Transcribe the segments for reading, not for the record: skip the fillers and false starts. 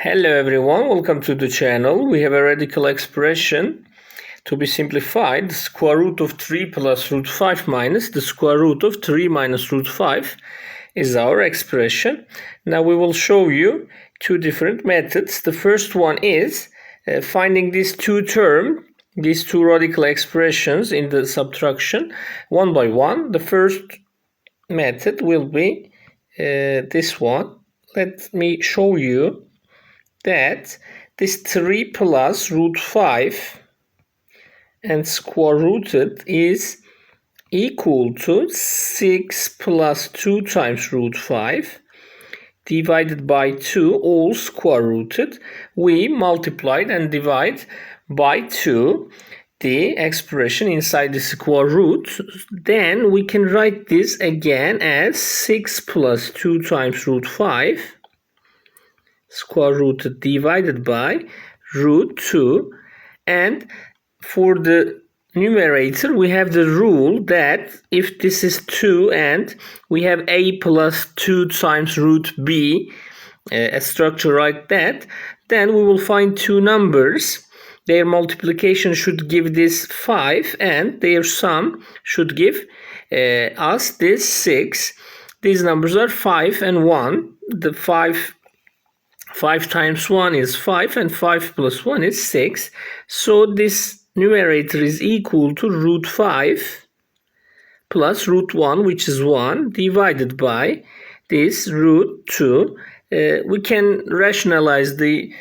Hello everyone, welcome to the channel. We have a radical expression to be simplified. The square root of 3 plus root 5 minus the square root of 3 minus root 5 is our expression. Now we will show you two different methods. The first one is finding these two radical expressions in the subtraction one by one. The first method will be this one. Let me show you that this 3 plus root 5 and square rooted is equal to 6 plus 2 times root 5 divided by 2 all square rooted. We multiplied and divide by 2 the expression inside the square root. Then we can write this again as 6 plus 2 times root 5 square root divided by root 2, and for the numerator we have the rule that if this is 2 and we have a plus 2 times root b, a structure like that, then we will find two numbers. Their multiplication should give this 5 and their sum should give us this 6. These numbers are 5 and 1. The 5 times 1 is 5 and 5 plus 1 is 6. So this numerator is equal to root 5 plus root 1, which is 1, divided by this root 2. We can rationalize the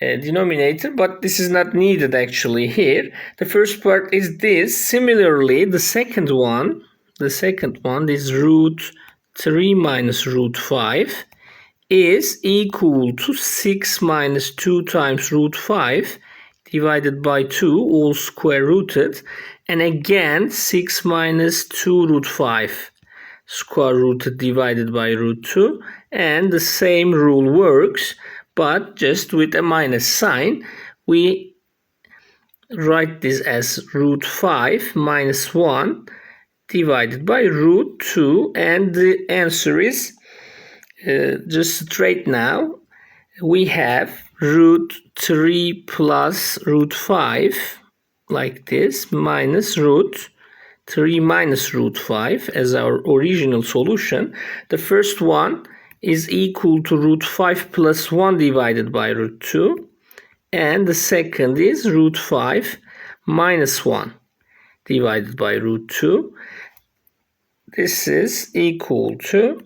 denominator, but this is not needed actually here. The first part is this. Similarly, the second one is root 3 minus root 5 is equal to 6 minus 2 times root 5 divided by 2 all square rooted, and again 6 minus 2 root 5 square rooted divided by root 2, and the same rule works but just with a minus sign. We write this as root 5 minus 1 divided by root 2, and the answer is just straight now. We have root 3 plus root 5 like this minus root 3 minus root 5 as our original solution. The first one is equal to root 5 plus 1 divided by root 2, and the second is root 5 minus 1 divided by root 2. This is equal to,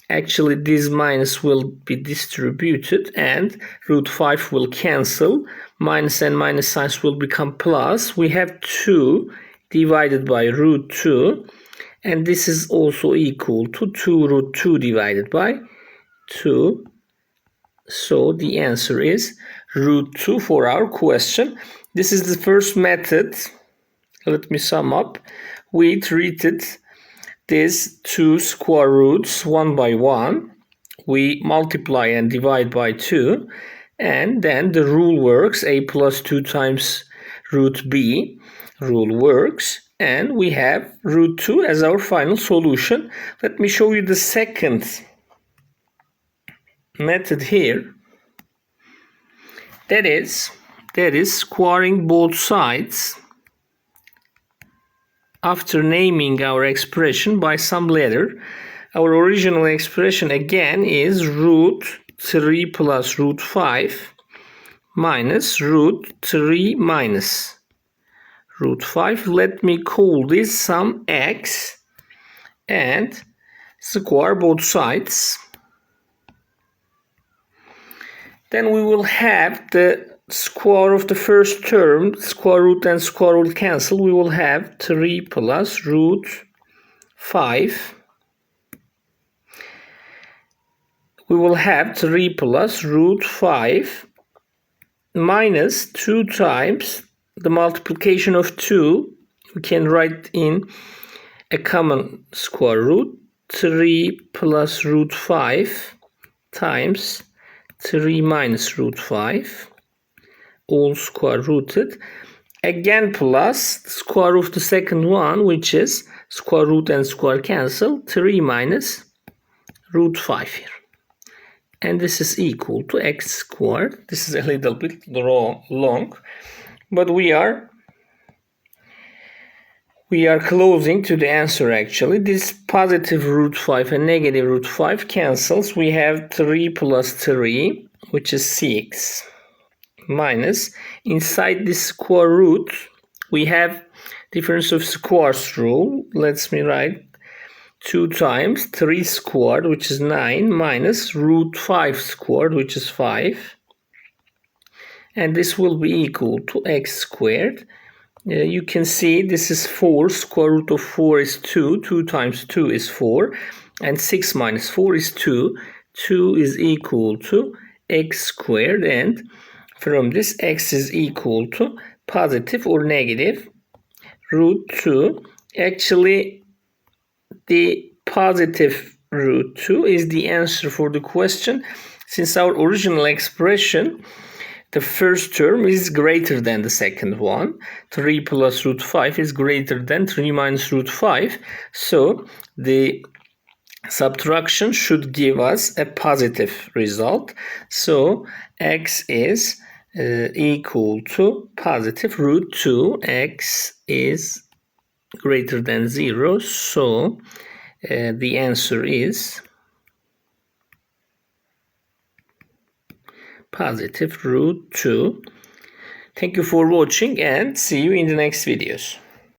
actually this minus will be distributed and root 5 will cancel. Minus and minus signs will become plus. We have 2 divided by root 2, and this is also equal to 2 root 2 divided by 2. So the answer is root 2 for our question. This is the first method. Let me sum up. We treated these two square roots one by one. We multiply and divide by 2, and then the rule works. A plus 2 times root b rule works, and we have root 2 as our final solution. Let me show you the second method here. That is squaring both sides after naming our expression by some letter. Our original expression again is root 3 plus root 5 minus root 3 minus root 5. Let me call this some x and square both sides. Then we will have the square of the first term. Square root and square root cancel. We will have 3 plus root 5. We will have 3 plus root 5 minus 2 times the multiplication of 2. We can write in a common square root. 3 plus root 5 times 3 minus root 5 all square rooted, again plus square root of the second one, which is square root and square cancel, 3 minus root 5 here. and this is equal to x squared. This is a little bit long, but we are closing to the answer actually. This positive root 5 and negative root 5 cancels. We have 3 plus 3, which is 6, minus, inside this square root, we have difference of squares rule. Let me write 2 times 3 squared, which is 9, minus root 5 squared, which is 5. And this will be equal to x squared. You can see this is 4. Square root of 4 is 2. 2 times 2 is 4. And 6 minus 4 is 2. 2 is equal to x squared. And from this, x is equal to positive or negative root 2. Actually, the positive root 2 is the answer for the question. Since our original expression, the first term is greater than the second one. 3 plus root 5 is greater than 3 minus root 5. So the subtraction should give us a positive result. So x is equal to positive root 2. X is greater than 0. So the answer is positive root 2. Thank you for watching and see you in the next videos.